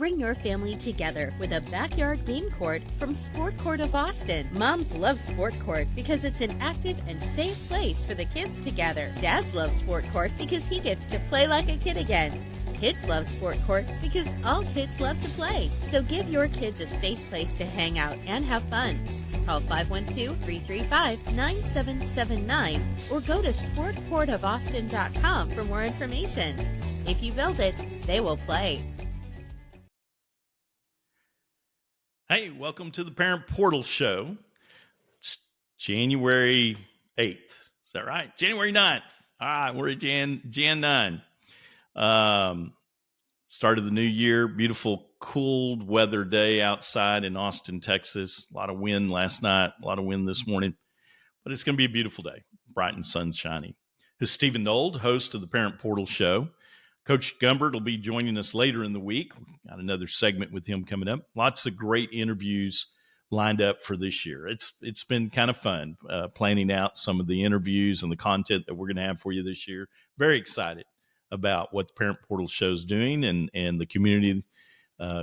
Bring your family together with a backyard game court from Sport Court of Austin. Moms love Sport Court because it's an active and safe place for the kids to gather. Dads love Sport Court because he gets to play like a kid again. Kids love Sport Court because all kids love to play. So give your kids a safe place to hang out and have fun. Call 512-335-9779 or go to sportcourtofaustin.com for more information. If you build it, they will play. Hey, welcome to the Parent Portal Show. It's January 8th. Is that right? January 9th. All right, we're at Jan 9. Start of the new year. Beautiful, cold weather day outside in Austin, Texas. A lot of wind last night, a lot of wind this morning. But it's going to be a beautiful day, bright and sunshiny. This is Stephen Nold, host of the Parent Portal Show. Coach Gumbert will be joining us later in the week. We've got another segment with him coming up. Lots of great interviews lined up for this year. It's been kind of fun planning out some of the interviews and the content that we're going to have for you this year. Very excited about what the Parent Portal Show is doing and the community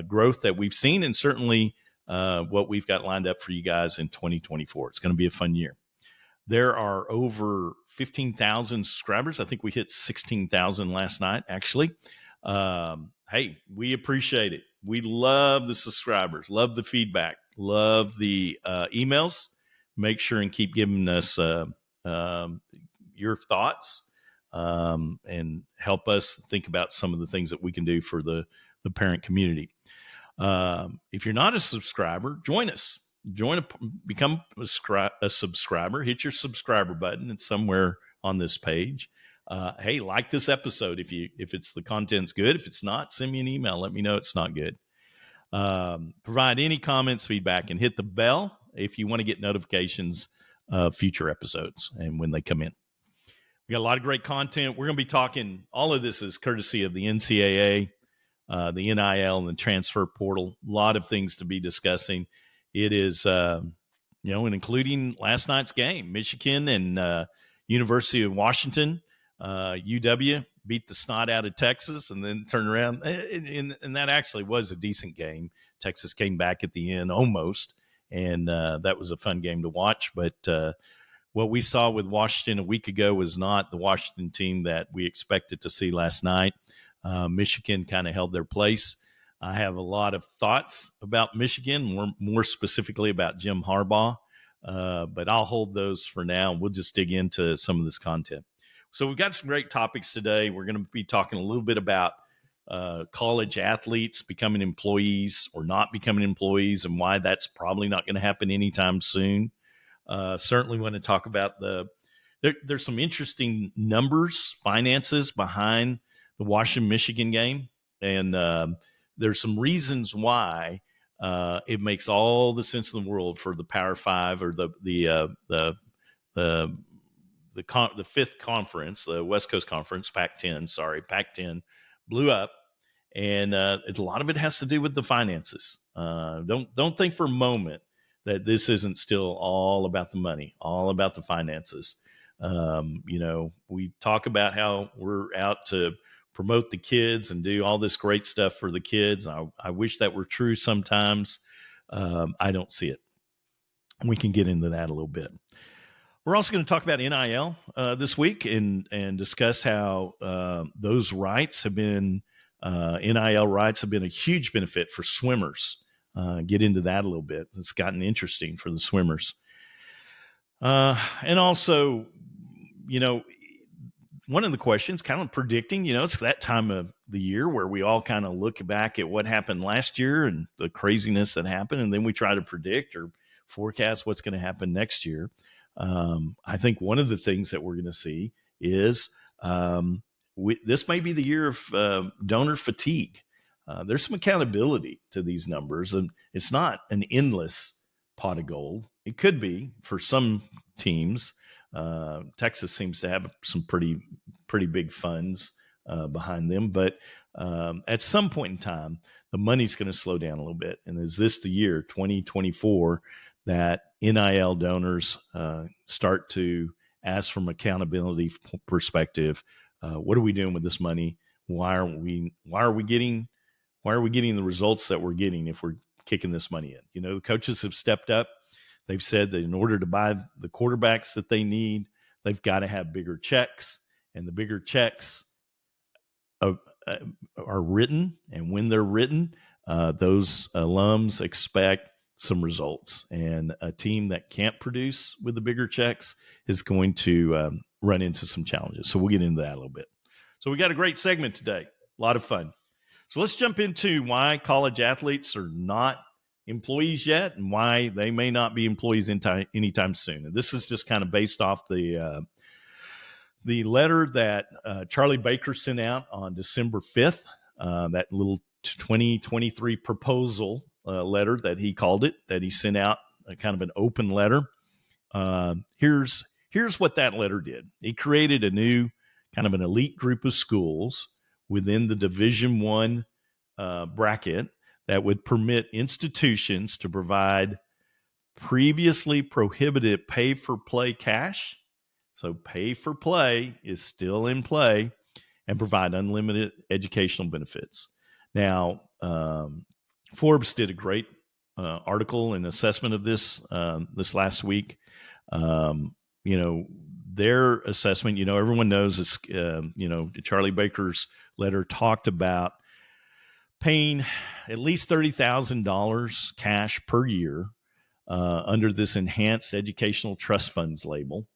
growth that we've seen, and certainly what we've got lined up for you guys in 2024. It's going to be a fun year. There are over 15,000 subscribers. I think we hit 16,000 last night, actually. Hey, we appreciate it. We love the subscribers, love the feedback, love the emails. Make sure and keep giving us your thoughts and help us think about some of the things that we can do for the parent community. If you're not a subscriber, join us. Become a subscriber. Hit your subscriber button. It's somewhere on this page. Hey, like this episode if it's the content's good. If it's not, send me an email. Let me know it's not good. Provide any comments, feedback, and hit the bell if you want to get notifications of future episodes and when they come in. We got a lot of great content. We're going to be talking. All of this is courtesy of the NCAA, the NIL, and the transfer portal. A lot of things to be discussing. It is, and including last night's game, Michigan and University of Washington, UW beat the snot out of Texas and then turned around. And that actually was a decent game. Texas came back at the end almost, and that was a fun game to watch. But what we saw with Washington a week ago was not the Washington team that we expected to see last night. Michigan kind of held their place. I have a lot of thoughts about Michigan, more specifically about Jim Harbaugh, but I'll hold those for now. We'll just dig into some of this content. So we've got some great topics today. We're going to be talking a little bit about college athletes becoming employees or not becoming employees and why that's probably not going to happen anytime soon. Certainly want to talk about there's some interesting numbers, finances behind the Washington-Michigan game, and there's some reasons why it makes all the sense in the world for the Power Five or the fifth conference, the West Coast Conference, Pac-10 blew up, and a lot of it has to do with the finances. Don't think for a moment that this isn't still all about the money, all about the finances. We talk about how we're out to promote the kids and do all this great stuff for the kids. I wish that were true sometimes. I don't see it. We can get into that a little bit. We're also going to talk about NIL this week and discuss how those rights have been, NIL rights have been a huge benefit for swimmers. Get into that a little bit. It's gotten interesting for the swimmers. And also, one of the questions kind of predicting, it's that time of the year where we all kind of look back at what happened last year and the craziness that happened. And then we try to predict or forecast what's going to happen next year. I think one of the things that we're going to see is this may be the year of donor fatigue. There's some accountability to these numbers, and it's not an endless pot of gold. It could be for some teams. Texas seems to have some pretty big funds behind them, but at some point in time, the money's going to slow down a little bit. And is this the year 2024 that NIL donors start to ask from accountability perspective? What are we doing with this money? Why are we getting Why are we getting the results that we're getting if we're kicking this money in? The coaches have stepped up. They've said that in order to buy the quarterbacks that they need, they've got to have bigger checks, and the bigger checks are written. And when they're written, those alums expect some results. And a team that can't produce with the bigger checks is going to run into some challenges. So we'll get into that a little bit. So we got a great segment today. A lot of fun. So let's jump into why college athletes are not employees yet and why they may not be employees anytime soon. And this is just kind of based off the letter that Charlie Baker sent out on December 5th, that little 2023 proposal letter that he called it, that he sent out, kind of an open letter. Here's what that letter did. He created a new kind of an elite group of schools within the Division I bracket that would permit institutions to provide previously prohibited pay-for-play cash. So pay-for-play is still in play, and provide unlimited educational benefits. Now, Forbes did a great article and assessment of this last week. Their assessment, everyone knows it's, Charlie Baker's letter talked about paying at least $30,000 cash per year under this enhanced educational trust funds label.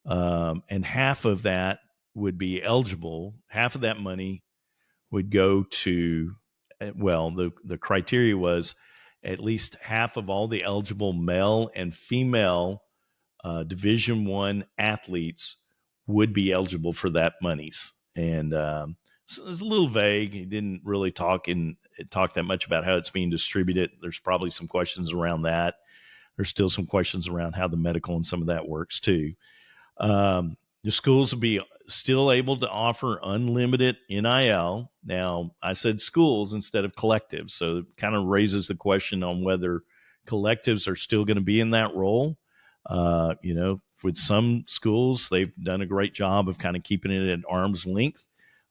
And half of that would be eligible. Half of that money would go to, the criteria was at least half of all the eligible male and female Division I athletes would be eligible for that monies. And so it was a little vague. He didn't really talk that much about how it's being distributed. There's probably some questions around that. There's still some questions around how the medical and some of that works too. The schools will be still able to offer unlimited NIL. Now, I said schools instead of collectives, so it kind of raises the question on whether collectives are still going to be in that role. With some schools, they've done a great job of kind of keeping it at arm's length.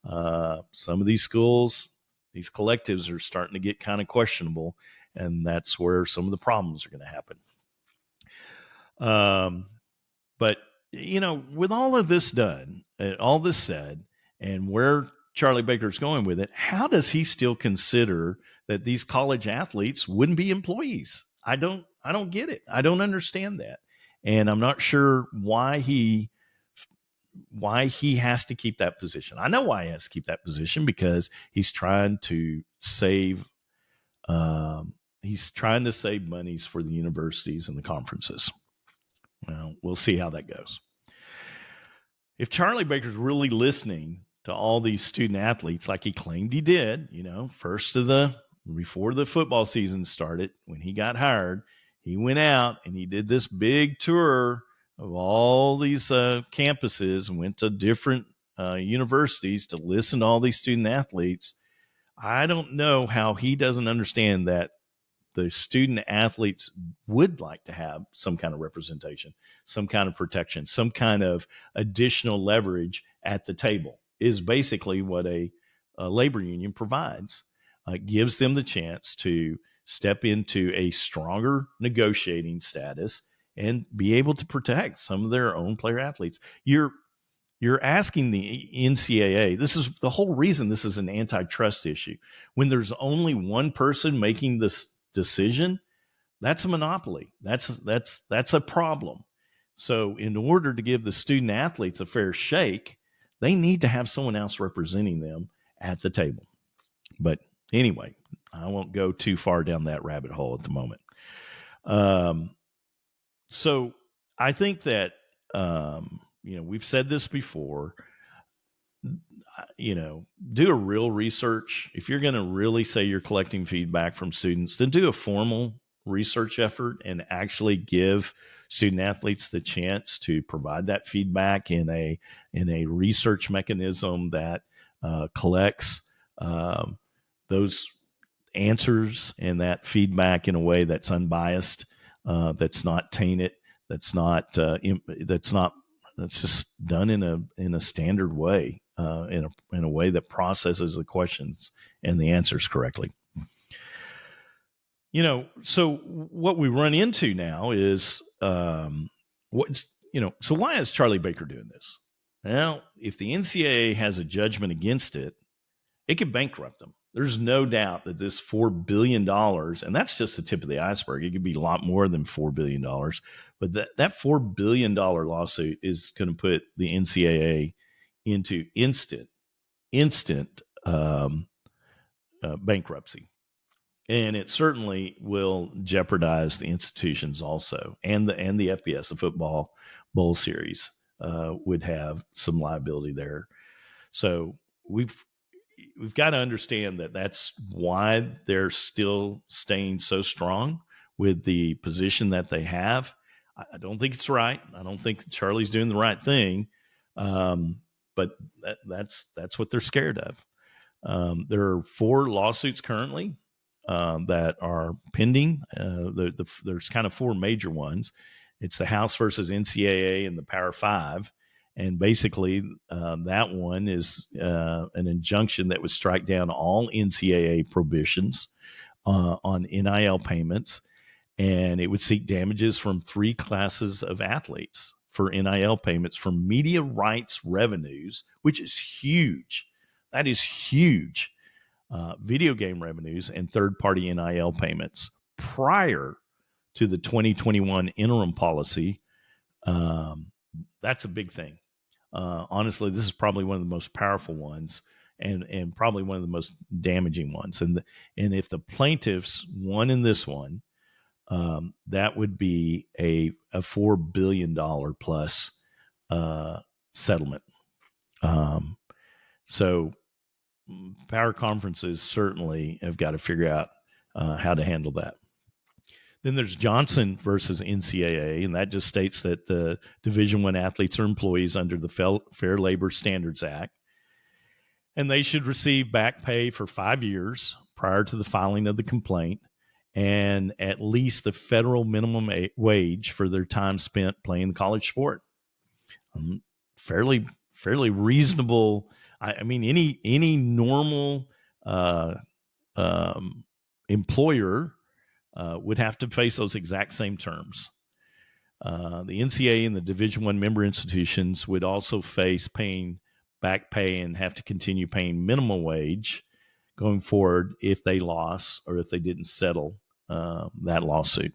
Some of these schools, these collectives are starting to get kind of questionable, and that's where some of the problems are going to happen. But with all of this done, all this said, and where Charlie Baker's going with it, how does he still consider that these college athletes wouldn't be employees? I don't get it. I don't understand that. And I'm not sure why he has to keep that position. I know why he has to keep that position, because he's trying to save monies for the universities and the conferences. Well, we'll see how that goes. If Charlie Baker's really listening to all these student athletes like he claimed he did, before the football season started, when he got hired, he went out and he did this big tour of all these campuses and went to different universities to listen to all these student athletes. I don't know how he doesn't understand that the student athletes would like to have some kind of representation, some kind of protection, some kind of additional leverage at the table, is basically what a labor union provides. It gives them the chance to step into a stronger negotiating status and be able to protect some of their own player athletes. You're asking the NCAA, this is the whole reason this is an antitrust issue. When there's only one person making this decision, that's a monopoly. That's a problem. So in order to give the student athletes a fair shake, they need to have someone else representing them at the table. But anyway, I won't go too far down that rabbit hole at the moment. So I think that, we've said this before, do a real research. If you're going to really say you're collecting feedback from students, then do a formal research effort and actually give student athletes the chance to provide that feedback in a research mechanism that collects those answers and that feedback in a way that's unbiased, that's not tainted, that's just done in a standard way, in a way that processes the questions and the answers correctly. So what we run into now is so why is Charlie Baker doing this? Well, if the NCAA has a judgment against it, it could bankrupt them. There's no doubt that this $4 billion, and that's just the tip of the iceberg. It could be a lot more than $4 billion, but that $4 billion lawsuit is going to put the NCAA into instant bankruptcy. And it certainly will jeopardize the institutions also, and the FBS, the Football Bowl Series, would have some liability there. So we've got to understand that that's why they're still staying so strong with the position that they have. I don't think it's right. I don't think Charlie's doing the right thing, but that's what they're scared of. There are 4 lawsuits currently that are pending. There's kind of 4 major ones. It's the House versus NCAA and the Power 5. And basically, that one is an injunction that would strike down all NCAA prohibitions on NIL payments. And it would seek damages from 3 classes of athletes for NIL payments from media rights revenues, which is huge. That is huge. Video game revenues and third-party NIL payments prior to the 2021 interim policy. That's a big thing. Honestly, this is probably one of the most powerful ones and probably one of the most damaging ones. And if the plaintiffs won in this one, that would be a $4 billion plus settlement. So power conferences certainly have got to figure out how to handle that. Then there's Johnson versus NCAA, and that just states that the Division I athletes are employees under the Fair Labor Standards Act, and they should receive back pay for 5 years prior to the filing of the complaint, and at least the federal minimum wage for their time spent playing the college sport. Fairly reasonable. I mean, any normal employer would have to face those exact same terms. The NCAA and the Division I member institutions would also face paying back pay and have to continue paying minimum wage going forward if they lost or if they didn't settle that lawsuit.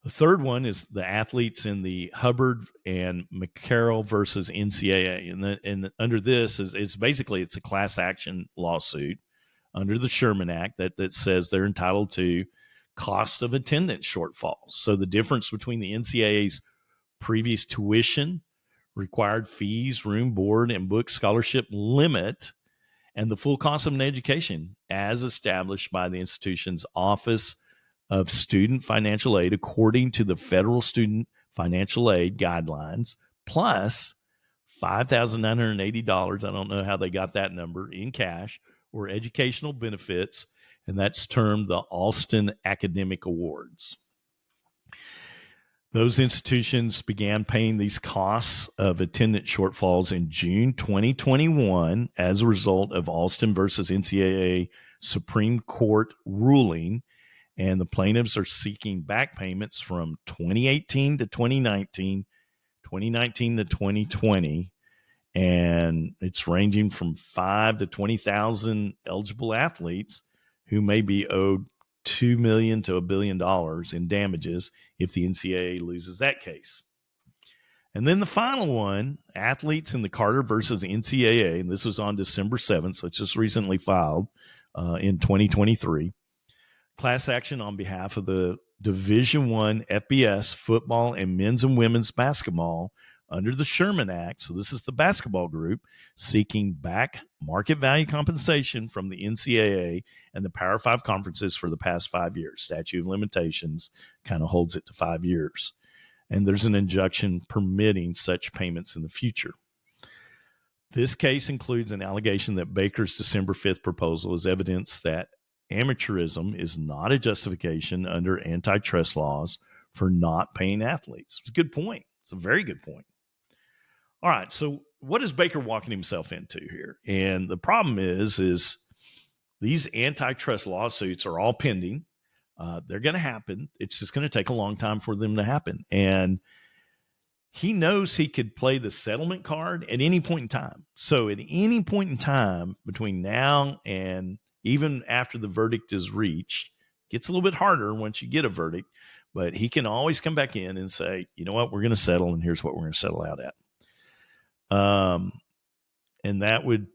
The third one is the athletes in the Hubbard and McCarroll versus NCAA. And under this is basically it's a class action lawsuit under the Sherman Act that says they're entitled to cost of attendance shortfalls. So the difference between the NCAA's previous tuition, required fees, room, board, and book scholarship limit, and the full cost of an education as established by the institution's Office of Student Financial Aid according to the federal student financial aid guidelines, plus $5,980, I don't know how they got that number, in cash or educational benefits, and that's termed the Alston Academic Awards. Those institutions began paying these costs of attendance shortfalls in June 2021 as a result of Alston versus NCAA Supreme Court ruling, and the plaintiffs are seeking back payments from 2018 to 2019, 2019 to 2020, and it's ranging from 5 to 20,000 eligible athletes who may be owed $2 million to $1 billion in damages if the NCAA loses that case. And then the final one, athletes in the Carter versus NCAA, and this was on December 7th, so it's just recently filed in 2023. Class action on behalf of the Division I FBS football and men's and women's basketball under the Sherman Act. So this is the basketball group seeking back market value compensation from the NCAA and the Power 5 conferences for the past 5 years. Statute of limitations kind of holds it to 5 years. And there's an injunction permitting such payments in the future. This case includes an allegation that Baker's December 5th proposal is evidence that amateurism is not a justification under antitrust laws for not paying athletes. It's a good point. It's a very good point. All right, so what is Baker walking himself into here? And the problem is these antitrust lawsuits are all pending. They're going to happen. It's just going to take a long time for them to happen. And he knows he could play the settlement card at any point in time. So at any point in time between now and even after the verdict is reached, gets a little bit harder once you get a verdict, but he can always come back in and say, you know what, we're going to settle, and here's what we're going to settle out at. And that would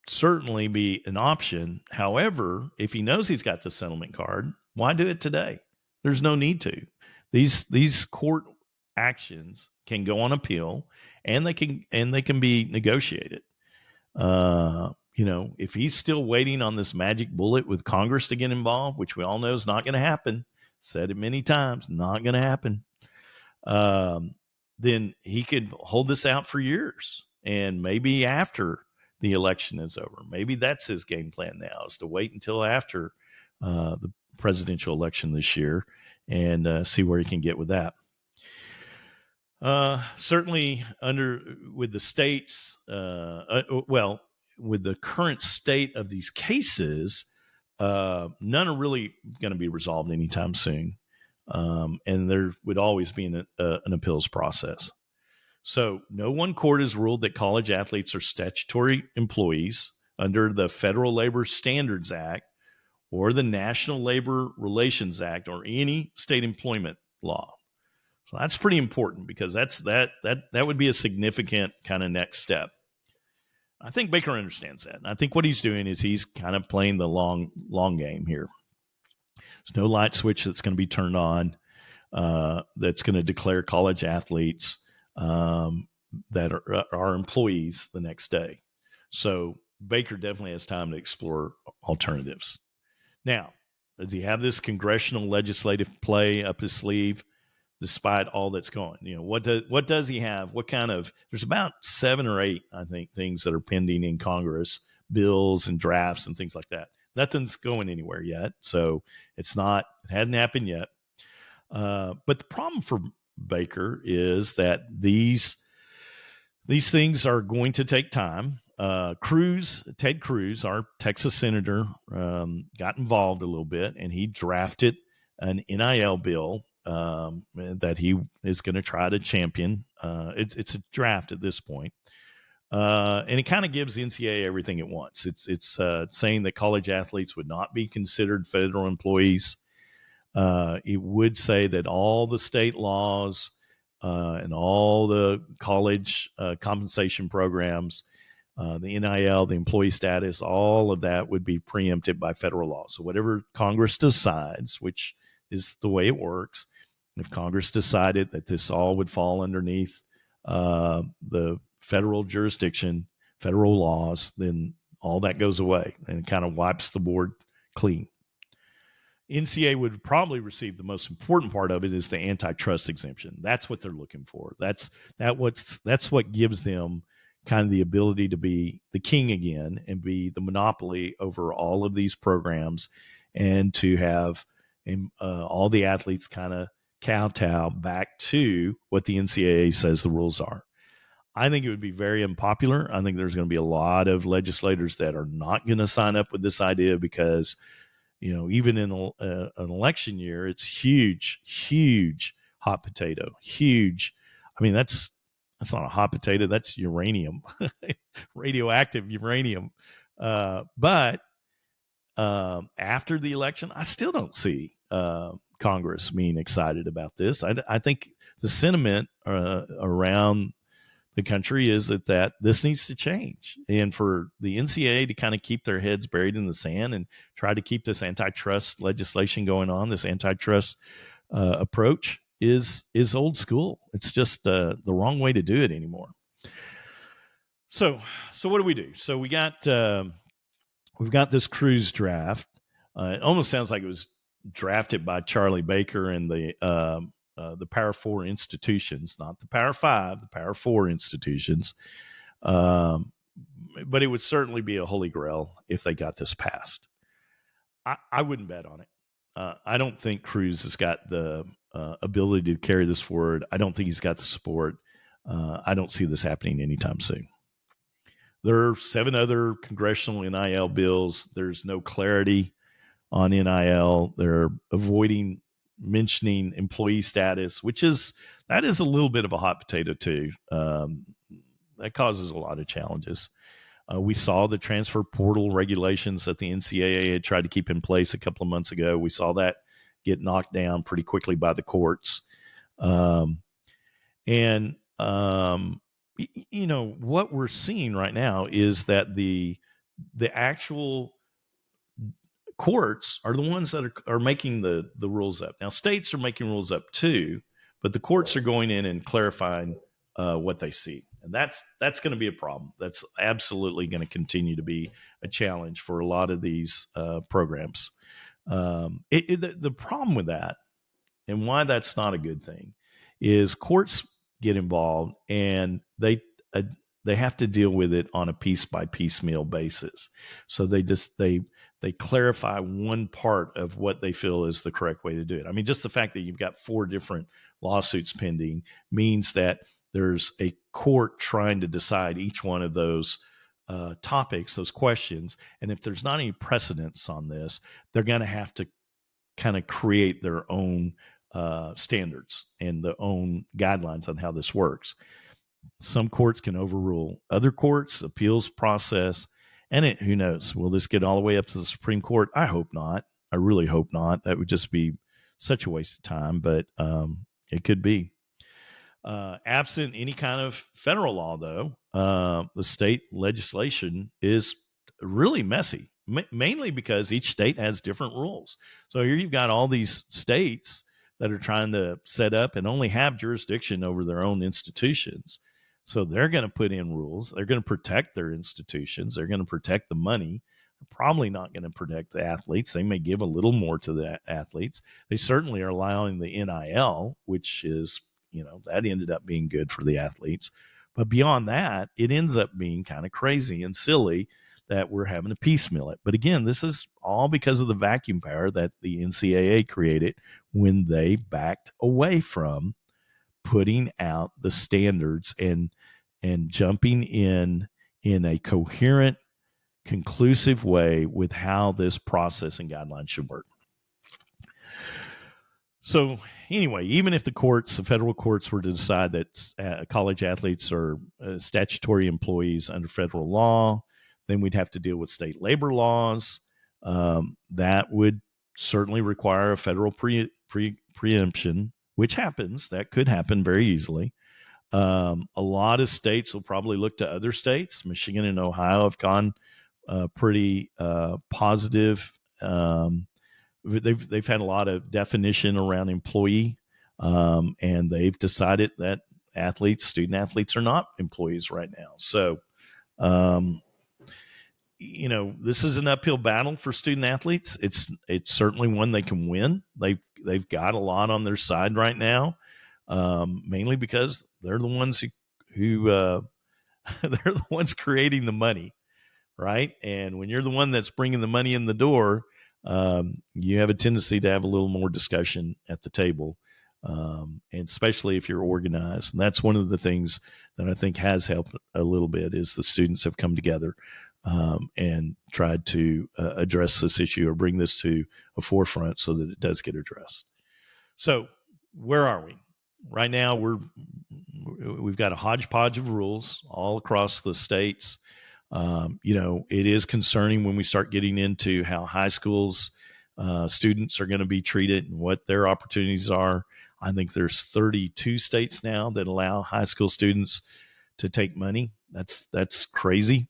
certainly be an option. However, if he knows he's got the settlement card, why do it today? There's no need to. These court actions can go on appeal, and they can be negotiated. If he's still waiting on this magic bullet with Congress to get involved, which we all know is not going to happen, said it many times, not going to happen, then he could hold this out for years. And maybe after the election is over, maybe that's his game plan now, is to wait until after the presidential election this year and see where he can get with that. Certainly with the states, with the current state of these cases, none are really going to be resolved anytime soon. And there would always be an appeals process. So no one court has ruled that college athletes are statutory employees under the Federal Labor Standards Act or the National Labor Relations Act or any state employment law. So that's pretty important, because that would be a significant kind of next step. I think Baker understands that. And I think what he's doing is he's kind of playing the long game here. There's no light switch that's going to be turned on that's going to declare college athletes that are employees the next day. So Baker definitely has time to explore alternatives. Now, does he have this congressional legislative play up his sleeve despite all that's going? What does he have? What kind of, there's about 7 or 8, I think, things that are pending in Congress, bills and drafts and things like that. Nothing's going anywhere yet. So it hadn't happened yet. But the problem for Baker is that these things are going to take time. Ted Cruz, our Texas senator, got involved a little bit, and he drafted an NIL bill that he is going to try to champion. It's a draft at this point. And it kind of gives the NCAA everything it wants. It's saying that college athletes would not be considered federal employees. It would say that all the state laws and all the college compensation programs, the NIL, the employee status, all of that would be preempted by federal law. So whatever Congress decides, which is the way it works, if Congress decided that this all would fall underneath the federal jurisdiction, federal laws, then all that goes away and kind of wipes the board clean. NCAA would probably receive the most important part of it is the antitrust exemption. That's what they're looking for. That's what gives them kind of the ability to be the king again and be the monopoly over all of these programs, and to have all the athletes kind of kowtow back to what the NCAA says the rules are. I think it would be very unpopular. I think there's going to be a lot of legislators that are not going to sign up with this idea because, even in an election year, it's huge hot potato. Huge. I mean, that's not a hot potato. That's uranium, radioactive uranium. But after the election, I still don't see Congress being excited about this. I think the sentiment around the country is that this needs to change. And for the NCAA to kind of keep their heads buried in the sand and try to keep this antitrust legislation going on, this antitrust approach is old school. It's just the wrong way to do it anymore. So what do we do? So we've got this Cruz draft. It almost sounds like it was drafted by Charlie Baker and the Power 4 institutions, not the Power 5, the Power 4 institutions. But it would certainly be a holy grail if they got this passed. I wouldn't bet on it. I don't think Cruz has got the ability to carry this forward. I don't think he's got the support. I don't see this happening anytime soon. There are 7 other congressional NIL bills. There's no clarity on NIL. They're avoiding mentioning employee status, that is a little bit of a hot potato too. That causes a lot of challenges. We saw the transfer portal regulations that the NCAA had tried to keep in place a couple of months ago. We saw that get knocked down pretty quickly by the courts. And what we're seeing right now is that the actual courts are the ones that are making the rules up. Now, states are making rules up too, but the courts are going in and clarifying what they see. And that's going to be a problem. That's absolutely going to continue to be a challenge for a lot of these programs. The problem with that, and why that's not a good thing, is courts get involved and they have to deal with it on a piece by piecemeal basis. So they clarify one part of what they feel is the correct way to do it. I mean, just the fact that you've got 4 different lawsuits pending means that there's a court trying to decide each one of those topics, those questions. And if there's not any precedents on this, they're going to have to kind of create their own standards and their own guidelines on how this works. Some courts can overrule other courts, appeals process, and who knows, will this get all the way up to the Supreme Court? I hope not. I really hope not. That would just be such a waste of time, but it could be. Absent any kind of federal law, though, the state legislation is really messy, mainly because each state has different rules. So here you've got all these states that are trying to set up and only have jurisdiction over their own institutions. So they're going to put in rules. They're going to protect their institutions. They're going to protect the money. They're probably not going to protect the athletes. They may give a little more to the athletes. They certainly are allowing the NIL, which is, that ended up being good for the athletes. But beyond that, it ends up being kind of crazy and silly that we're having to piecemeal it. But again, this is all because of the vacuum power that the NCAA created when they backed away from putting out the standards and jumping in a coherent, conclusive way with how this process and guidelines should work. So anyway, even if the federal courts were to decide that college athletes are statutory employees under federal law, then we'd have to deal with state labor laws. That would certainly require a federal preemption, which happens. That could happen very easily. A lot of states will probably look to other states. Michigan and Ohio have gone pretty positive. They've had a lot of definition around employee, and they've decided that student athletes are not employees right now. So, this is an uphill battle for student athletes. It's certainly one they can win. They've got a lot on their side right now, mainly because they're the ones who they're the ones creating the money, right? And when you're the one that's bringing the money in the door, you have a tendency to have a little more discussion at the table, and especially if you're organized. And that's one of the things that I think has helped a little bit is the students have come together and tried to address this issue or bring this to a forefront so that it does get addressed. So where are we? Right now, we've got a hodgepodge of rules all across the states. It is concerning when we start getting into how high schools students are going to be treated and what their opportunities are. I think there's 32 states now that allow high school students to take money. That's crazy.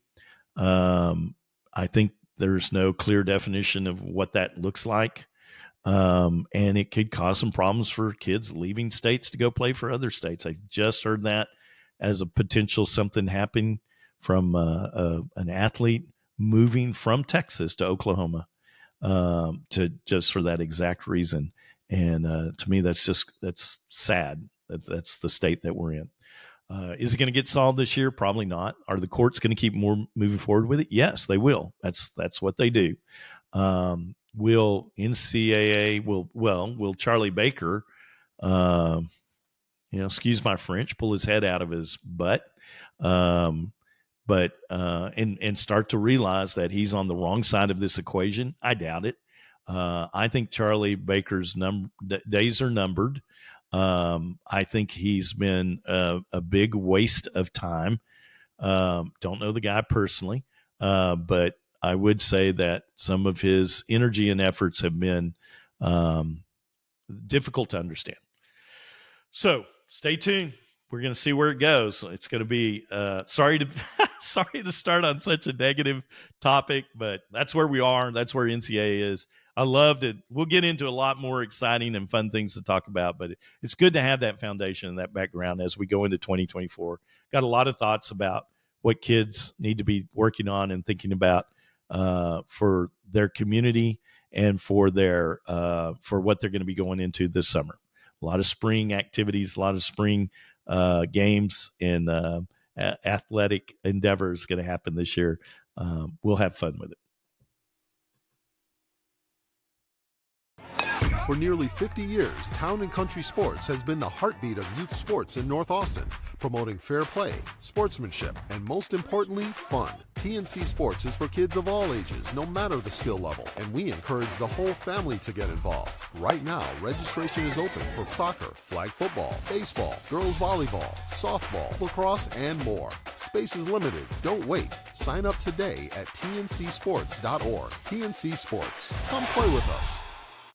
I think there's no clear definition of what that looks like. And it could cause some problems for kids leaving states to go play for other states. I just heard that as a potential something happening from an athlete moving from Texas to Oklahoma to just for that exact reason. And to me, that's sad. That's the state that we're in. Is it going to get solved this year? Probably not. Are the courts going to keep moving forward with it? Yes, they will. That's what they do. Will NCAA will Charlie Baker, excuse my French, pull his head out of his butt, but and start to realize that he's on the wrong side of this equation? I doubt it. I think Charlie Baker's days are numbered. I think he's been a big waste of time. Don't know the guy personally, but I would say that some of his energy and efforts have been difficult to understand. So stay tuned. We're going to see where it goes. It's going to be sorry to start on such a negative topic, but that's where we are. That's where NCAA is. I loved it. We'll get into a lot more exciting and fun things to talk about, but it's good to have that foundation and that background as we go into 2024. Got a lot of thoughts about what kids need to be working on and thinking about for their community and for their for what they're going to be going into this summer. A lot of spring activities, a lot of spring games and athletic endeavors going to happen this year. We'll have fun with it. For nearly 50 years, Town & Country Sports has been the heartbeat of youth sports in North Austin, promoting fair play, sportsmanship, and most importantly, fun. TNC Sports is for kids of all ages, no matter the skill level, and we encourage the whole family to get involved. Right now, registration is open for soccer, flag football, baseball, girls volleyball, softball, lacrosse, and more. Space is limited. Don't wait. Sign up today at tncsports.org. TNC Sports. Come play with us.